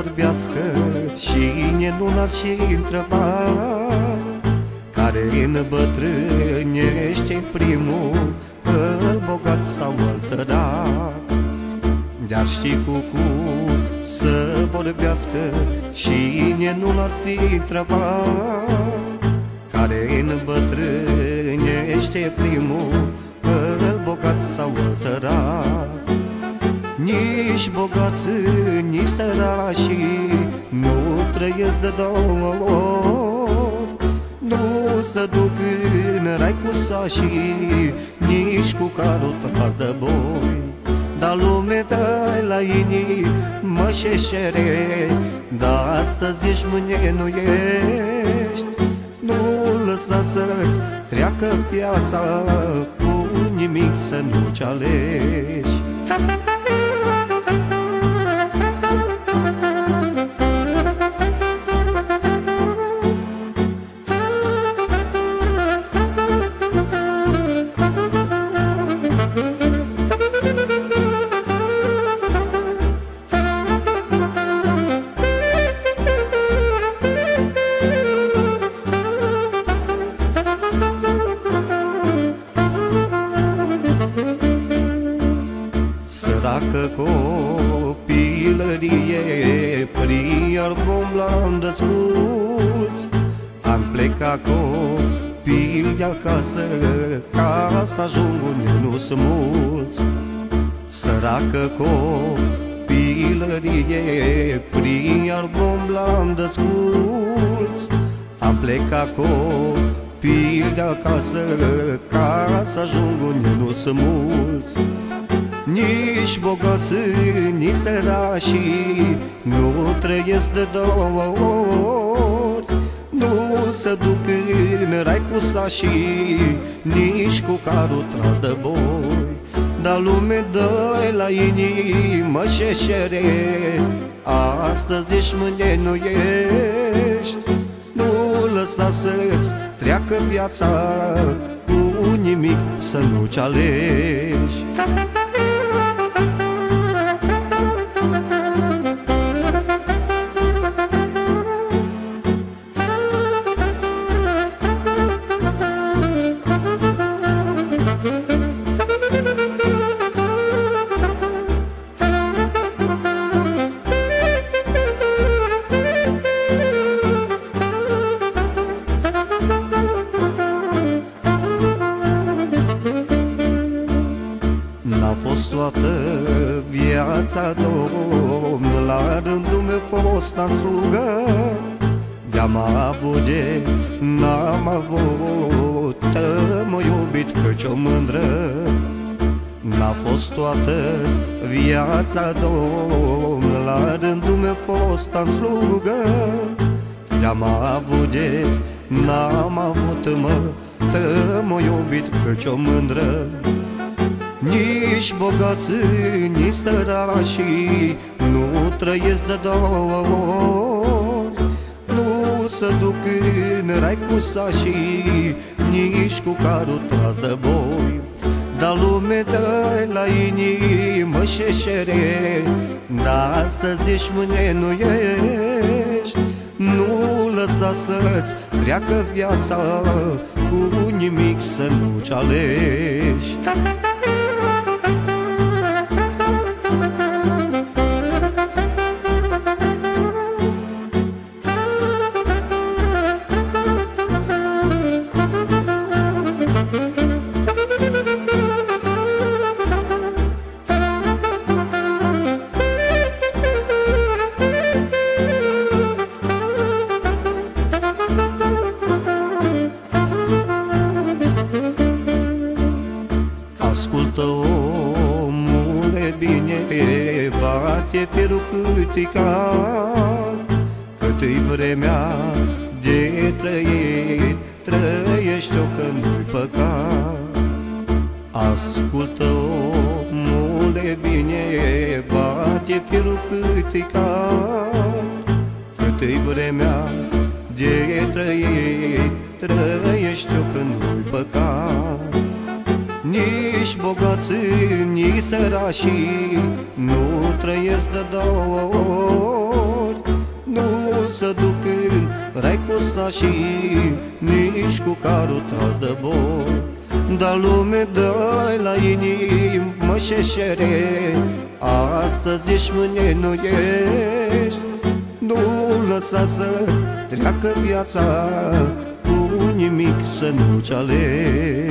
vorbească cine nu l-ar și întreba, care îmbătrânește primul, îl bogat sau îl sărac. Dar știi cu să vorbească cine nu l-ar fi întrebat, care îmbătrânește primul, îl bogat sau îl sărac. Nici bogați, nici sărașii nu trăiesc de două ori, nu se duc în rai cu sașii, nici cu carul tras de boi. Dar lume dă la inimă șeșere, dar astăzi ești, mâine nu ești. Nu lăsa să-ți treacă viața, cu nimic să nu-ți alegi. Săracă copilărie, prin album l-am desculți. Am plecat copil de acasă, ca să ajung unde nu sunt mulți. Săracă copilărie, prin album l-am desculți. Am plecat copil de acasă, ca să ajung unde nu sunt mulți. Nici bogați, nici sărașii nu trăiesc de două ori, nu se duc în rai cu sașii, nici cu carul tras de boi. Dar lume dă la inimă șeșere, astăzi ești, mâine nu ești. Nu lăsa să-ți treacă viața, cu nimic să nu-ți alegi. N-a fost toată viața, Domn, la rândul meu fost în slugă. De-am avut de n-am avut, m-a iubit căci o mândră. N-a fost toată viața, Domn, la rândul meu fost în slugă. De-am avut de n-am avut, m-a iubit căci o mândră. Nici bogați, nici sărașii nu trăiesc de două ori, nu se duc în rai cu sașii, nici cu carul tras de boi. Dar lume dă la inimă șeșere, dar astăzi ești, mâine nu ești. Nu lăsa să-ți treacă viața, cu nimic să nu-ți alegi. Ascultă, omule, bine, bate fierul cât-i cal, cât-i vremea de trăit, trăiește-o că nu-i păcat. Ascultă, omule, bine, bate fierul cât-i cal, cât-i vremea de trăit, trăiește-o că nu-i păcat. Nici bogații, nici săracii nu trăiesc de două ori. Nu se duc în rai cu sașii, nici cu carul tras de bor. Dar lume dă-i la inimă șeșere, astăzi ești, mâine nu ești. Nu lăsa să-ți treacă viața, cu nimic să nu-ți alegi.